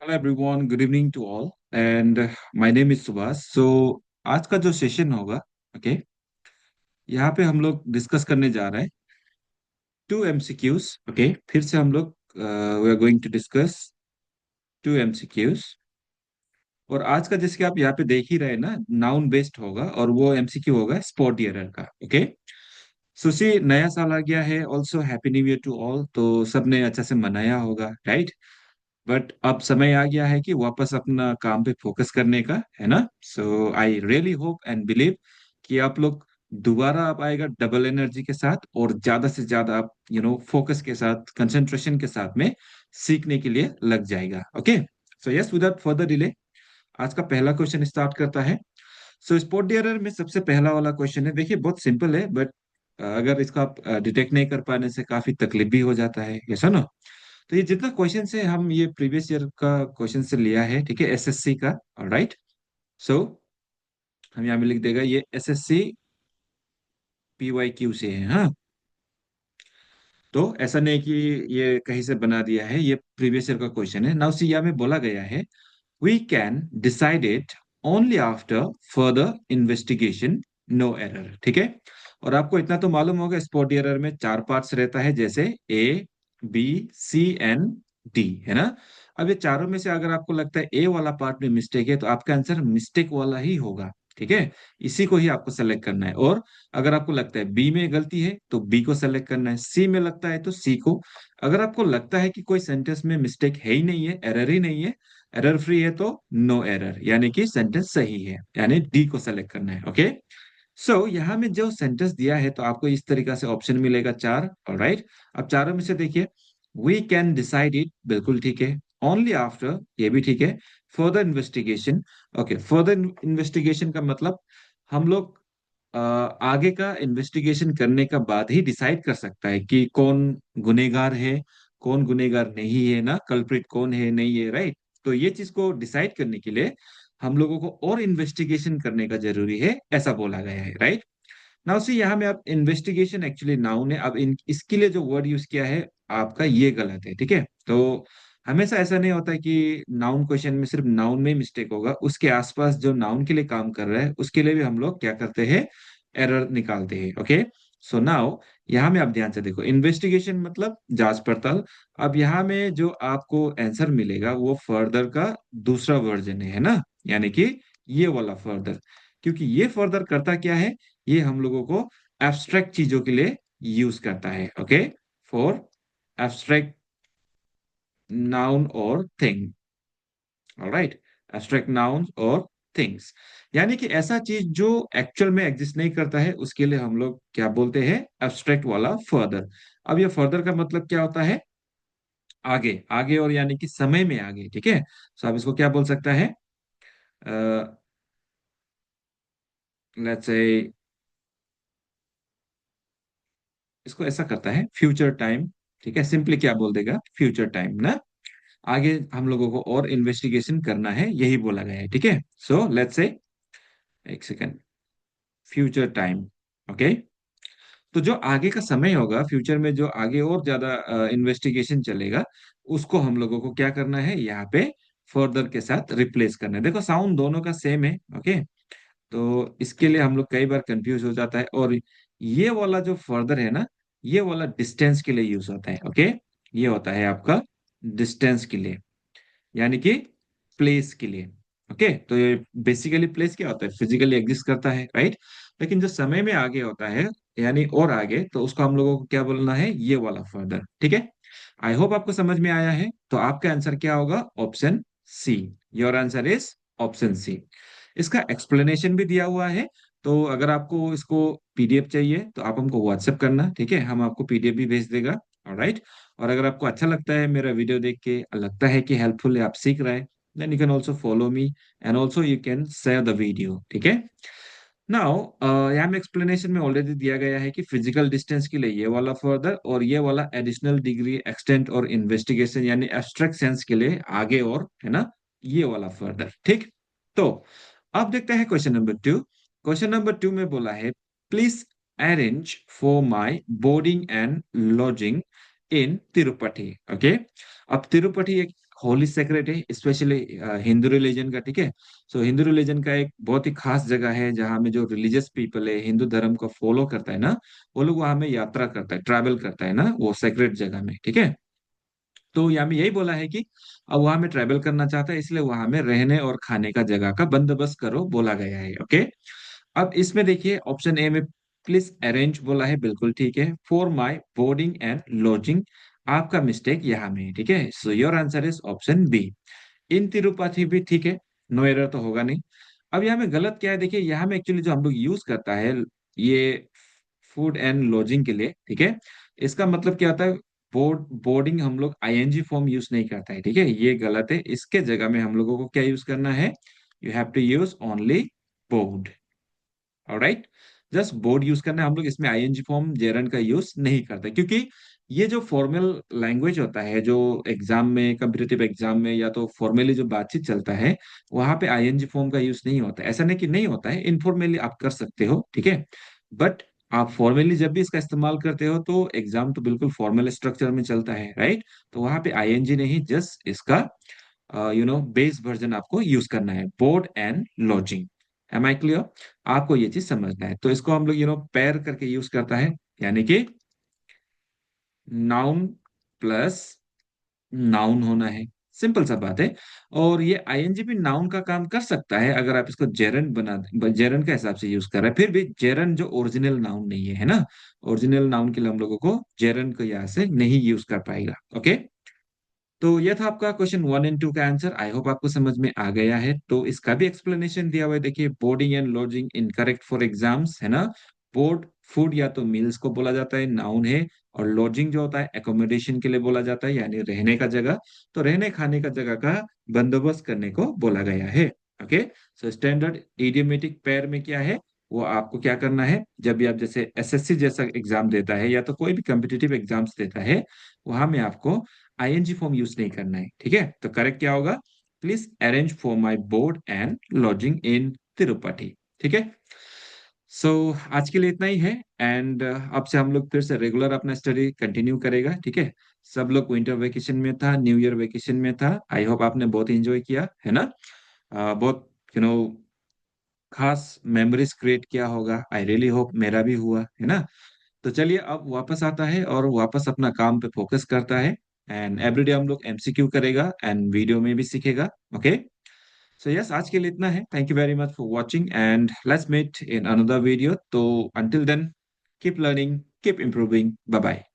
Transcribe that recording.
Hello everyone, good evening to all and my name is Subhash. आज का जो session होगा, ओके, यहाँ पे हम लोग डिस्कस करने जा रहे हैं टू एमसीक्यूज। ओके, फिर से हम लोग we are going to discuss two MCQs. और आज का जैसे कि आप यहाँ पे देख ही रहे हैं ना, नाउन बेस्ड होगा और वो एमसीक्यू होगा स्पॉट एरर का। ओके, सुशी, नया साल आ गया है, also happy new year to all. तो सबने अच्छा से मनाया होगा, राइट? बट अब समय आ गया है कि वापस अपना काम पे फोकस करने का, है ना? So I really hope and believe कि आप लोग दोबारा आप आएगा डबल एनर्जी के साथ और ज्यादा से ज्यादा आप फोकस के साथ, कंसंट्रेशन के साथ में सीखने के लिए लग जाएगा। Okay, so yes, without further delay आज का पहला क्वेश्चन स्टार्ट करता है। सो स्पॉट डियरर में सबसे पहला वाला क्वेश्चन है, देखिए बहुत सिंपल है, बट अगर इसका आप डिटेक्ट नहीं कर पाने से काफी तकलीफ भी हो जाता है, ऐसा ना? तो ये जितना क्वेश्चन है हम ये प्रीवियस ईयर का क्वेश्चन से लिया है, ठीक है, एसएससी का। राइट, सो हम यहाँ में लिख देगा ये एसएससी पीवाई क्यू से है। हाँ, तो ऐसा नहीं कि ये कहीं से बना दिया है, ये प्रीवियस ईयर का क्वेश्चन है। नाउ सी, यहाँ में बोला गया है we can decide it only after further investigation, no error. ठीक है, और आपको इतना तो मालूम होगा स्पॉट एरर में चार पार्ट्स रहता है, जैसे ए, बी, सी एंड डी, है ना? अब ये चारों में से अगर आपको लगता है ए वाला पार्ट में मिस्टेक है तो आपका आंसर मिस्टेक वाला ही होगा। ठीक है, इसी को ही आपको सेलेक्ट करना है। और अगर आपको लगता है बी में गलती है तो बी को सेलेक्ट करना है, सी में लगता है तो सी को। अगर आपको लगता है कि कोई सेंटेंस में मिस्टेक है ही नहीं है, एरर ही नहीं है, एरर फ्री है, तो नो एरर, यानी कि सेंटेंस सही है, यानी डी को सेलेक्ट करना है। ओके, सो यहाँ में जो सेंटेंस दिया है तो आपको इस तरीका से ऑप्शन मिलेगा चार। ऑलराइट, अब चारों में से देखिए, वी कैन डिसाइड इट, बिल्कुल ठीक है। ओनली आफ्टर, ये भी ठीक है। Further investigation, okay, further investigation का मतलब हम लोग आगे का इन्वेस्टिगेशन करने का बाद ही डिसाइड कर सकता है कि कौन गुनेगार है, कौन गुनेगार नहीं है, ना कल्प्रिट कौन है, नहीं है, राइट? तो ये चीज को डिसाइड करने के लिए हम लोगों को और इन्वेस्टिगेशन करने का जरूरी है, ऐसा बोला गया है, राइट? नाउ सी, यहाँ में आप इन्वेस्टिगेशन एक्चुअली नाउन है, अब इसके लिए जो वर्ड यूज किया है आपका ये गलत है। ठीक है, तो हमेशा ऐसा नहीं होता है कि नाउन क्वेश्चन में सिर्फ नाउन में मिस्टेक होगा, उसके आसपास जो नाउन के लिए काम कर रहा है उसके लिए भी हम लोग क्या करते हैं, एरर निकालते हैं। ओके, सो नाउ यहाँ में आप ध्यान से देखो, इन्वेस्टिगेशन मतलब जांच पड़ताल। अब यहाँ में जो आपको आंसर मिलेगा वो फर्दर का दूसरा वर्जन है ना, यानी कि ये वाला फर्दर। क्योंकि ये फर्दर करता क्या है, ये हम लोगों को एब्स्ट्रैक्ट चीजों के लिए यूज करता है। ओके, फॉर एब्स्ट्रैक्ट नाउन और थिंग। ऑलराइट, एब्स्ट्रैक्ट नाउन और थिंग्स, यानी कि ऐसा चीज जो एक्चुअल में एग्जिस्ट नहीं करता है उसके लिए हम लोग क्या बोलते हैं, एब्स्ट्रैक्ट वाला फर्दर। अब ये फर्दर का मतलब क्या होता है, आगे आगे, और यानी कि समय में आगे। ठीक है, तो आप इसको क्या बोल सकता है, लेट्स से इसको ऐसा करता है फ्यूचर टाइम। ठीक है, सिंपली क्या बोल देगा, फ्यूचर टाइम ना, आगे हम लोगों को और इन्वेस्टिगेशन करना है, यही बोला गया है। ठीक है, सो लेट्स से, एक सेकेंड, फ्यूचर टाइम। ओके, तो जो आगे का समय होगा, फ्यूचर में जो आगे और ज्यादा इन्वेस्टिगेशन चलेगा, उसको हम लोगों को क्या करना है, यहाँ पे फर्दर के साथ रिप्लेस करना है। देखो साउंड दोनों का सेम है। ओके, तो इसके लिए हम लोग कई बार कंफ्यूज हो जाता है। और ये वाला जो फर्दर है ना, ये वाला डिस्टेंस के लिए यूज होता है। ओके, ये होता है आपका डिस्टेंस के लिए, यानी कि प्लेस के लिए। ओके, तो ये बेसिकली प्लेस क्या होता है, फिजिकली एग्जिस्ट करता है, राइट? लेकिन जो समय में आगे होता है, यानी और आगे, तो उसको हम लोगों को क्या बोलना है, ये वाला फर्दर। ठीक है, आई होप आपको समझ में आया है। तो आपका आंसर क्या होगा, option C. Your answer is option C. इसका एक्सप्लेनेशन भी दिया हुआ है, तो अगर आपको इसको पीडीएफ चाहिए तो आप हमको व्हाट्सएप करना, ठीक है, हम आपको पीडीएफ भी भेज देगा। ऑलराइट, और अगर आपको अच्छा लगता है मेरा वीडियो देख के, लगता है कि हेल्पफुल है, आप सीख रहे हैं, then you can also follow me and also you can share the video. ठीक है, नाउ यहाँ में एक्सप्लेनेशन में ऑलरेडी दिया गया है कि फिजिकल डिस्टेंस के लिए ये वाला फर्दर, और ये वाला एडिशनल डिग्री, एक्सटेंट और इन्वेस्टिगेशन यानी एब्स्ट्रैक्ट सेंस के लिए आगे, और है ना, ये वाला फर्दर। ठीक, तो अब देखते हैं question number two. Question number two में बोला है, please arrange for my boarding and lodging in Tirupati. Okay, अब तिरुपति एक होली सेक्रेट है, स्पेशली हिंदू रिलीजन का, ठीक है। सो हिंदू रिलीजन का एक बहुत ही खास जगह है जहाँ में जो रिलीजियस पीपल है, हिंदू धर्म को फॉलो करता है ना, वो लोग वहां में यात्रा करता है, ट्रैवल करता है ना, वो सेक्रेट जगह में, ठीक है। तो यहाँ में यही बोला है कि अब वहां में ट्रैवल करना चाहता है, इसलिए वहां में रहने और खाने का जगह का बंदोबस्त करो बोला गया है, ओके। अब इसमें देखिए ऑप्शन ए में प्लीज अरेंज बोला है, बिल्कुल ठीक है। For my boarding and lodging, आपका मिस्टेक यहाँ में है, ठीक है। So your answer is option B, in Tirupati भी ठीक है, नो एरर तो होगा नहीं। अब यहाँ में गलत क्या है, देखिए यहाँ में एक्चुअली जो हम लोग यूज करता है ये फूड एंड लॉजिंग के लिए, ठीक है, इसका मतलब क्या होता है, बोर्डिंग हम लोग आईएनजी फॉर्म यूज नहीं करता है, ठीक है, ये गलत है। इसके जगह में हम लोगों को क्या यूज करना है, you have to use only board, alright. Just board use करना है, हम लोग इसमें आईएनजी फॉर्म जेरन का यूज नहीं करते, क्योंकि ये जो फॉर्मल लैंग्वेज होता है, जो एग्जाम में, कम्पिटेटिव एग्जाम में या तो फॉर्मली जो बातचीत चलता है, वहां पे आईएनजी फॉर्म का यूज नहीं होता है। ऐसा नहीं कि नहीं होता है, इनफॉर्मली आप कर सकते हो, ठीक है। बट आप फॉर्मली जब भी इसका इस्तेमाल करते हो तो एग्जाम तो बिल्कुल फॉर्मल स्ट्रक्चर में चलता है, राइट। तो वहां पे आईएनजी नहीं, जस्ट इसका बेस वर्जन आपको यूज करना है, board and lodging. Am I clear? आपको ये चीज समझना है, तो इसको हम लोग पेयर करके यूज करता है, यानी कि नाउन प्लस नाउन होना है, सिंपल सा बात है। और ये आईएनजी भी नाउन का काम कर सकता है अगर आप इसको जेरन जेरन के हिसाब से यूज कर रहे हैं, फिर भी जेरन जो ओरिजिनल नाउन नहीं है, है ना। ओरिजिनल नाउन के लिए हम लोगों को जेरन को यहाँ से नहीं यूज कर पाएगा, ओके। तो यह था आपका क्वेश्चन 1 एंड 2 का आंसर। आई होप आपको समझ में आ गया है। तो इसका भी एक्सप्लेनेशन दिया हुआ है, देखिए, boarding and lodging incorrect for exams, है ना। बोर्ड फूड या तो मील्स को बोला जाता है, नाउन है। और लॉजिंग जो होता है एकोमोडेशन के लिए बोला जाता है, यानी रहने का जगह। तो रहने खाने का जगह का बंदोबस्त करने को बोला गया है, okay. So standard idiomatic pair में क्या है, वो आपको क्या करना है, जब भी आप जैसे एसएससी जैसा एग्जाम देता है या तो कोई भी कम्पिटिटिव एग्जाम्स देता है, वहां में आपको आईएनजी फॉर्म यूज नहीं करना है, ठीक है। तो करेक्ट क्या होगा, please arrange for my board and lodging in Tirupati, ठीक है। सो आज के लिए इतना ही है। एंड अब से हम लोग फिर से रेगुलर अपना स्टडी कंटिन्यू करेगा, ठीक है। सब लोग विंटर वेकेशन में था, न्यू ईयर वेकेशन में था, आई होप आपने बहुत एंजॉय किया, है ना। बहुत खास मेमोरीज क्रिएट किया होगा, आई रियली होप मेरा भी हुआ, है ना। तो चलिए अब वापस आता है और वापस अपना काम पे फोकस करता है। एंड एवरीडे हम लोग एमसीक्यू करेगा एंड वीडियो में भी सीखेगा, ओके। सो यस, आज के लिए इतना है। Thank you very much for watching and let's meet in another video. तो until then, keep learning, keep improving, bye bye.